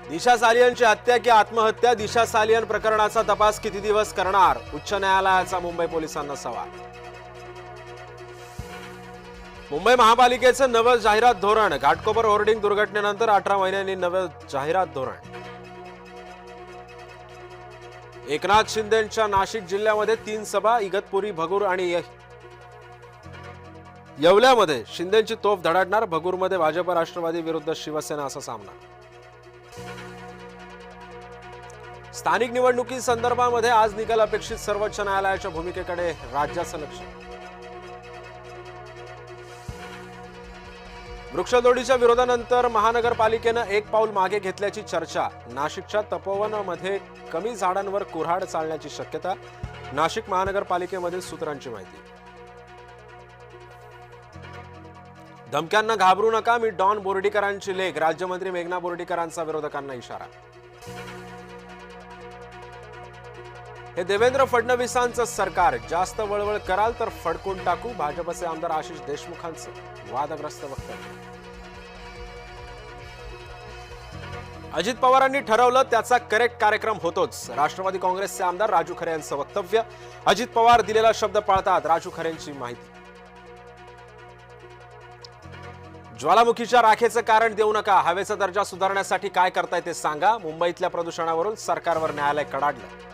दिशा सालियनची हत्या की आत्महत्या? दिशा सालियन प्रकरणाचा तपास किती दिवस करणार? उच्च न्यायालयाचा मुंबई पोलिसांना सवाल. मुंबई महापालिकेचं नवं जाहिरात धोरण. घाटकोपर होर्डिंग दुर्घटनेनंतर 18 महिन्यांनी नवं जाहिरात धोरण. एकनाथ शिंदेंच्या नाशिक जिल्ह्यामध्ये 3 सभा. इगतपुरी, भगूर आणि येवल्यामध्ये शिंदेंची तोफ धडाडणार. भगूरमध्ये भाजप राष्ट्रवादी विरुद्ध शिवसेना असा सामना. स्थानिक निवडणुकीसंदर्भामध्ये आज निकाल अपेक्षित. सर्वोच्च न्यायालयाच्या भूमिकेकडे राज्याचं लक्ष. वृक्षतोडीच्या विरोधानंतर महानगरपालिकेनं एक पाऊल मागे घेतल्याची चर्चा. नाशिकच्या तपोवनामध्ये कमी झाडांवर कुऱ्हाड चालण्याची शक्यता. नाशिक महानगरपालिकेमधील सूत्रांची माहिती. धमक्यांना घाबरू नका, मी डॉन बोर्डीकरांची लेख. राज्यमंत्री मेघना बोर्डीकरांचा विरोधकांना इशारा. हे देवेंद्र फडणवीसांचं सरकार. जास्त वळवळ कराल तर फडकून टाकू. भाजपचे आमदार आशिष देशमुखांचं वादग्रस्त वक्तव्य. अजित पवारांनी ठरवलं त्याचा करेक्ट कार्यक्रम होतोच. राष्ट्रवादी काँग्रेसचे आमदार राजू खरे यांचं वक्तव्य. अजित पवार दिलेला शब्द पाळतात. राजू खरेंची माहिती. ज्वालामुखीच्या राखेचं कारण देऊ नका. हवेचा दर्जा सुधारण्यासाठी काय करताय ते सांगा. मुंबईतल्या प्रदूषणावरून सरकारवर न्यायालय कडाडलं.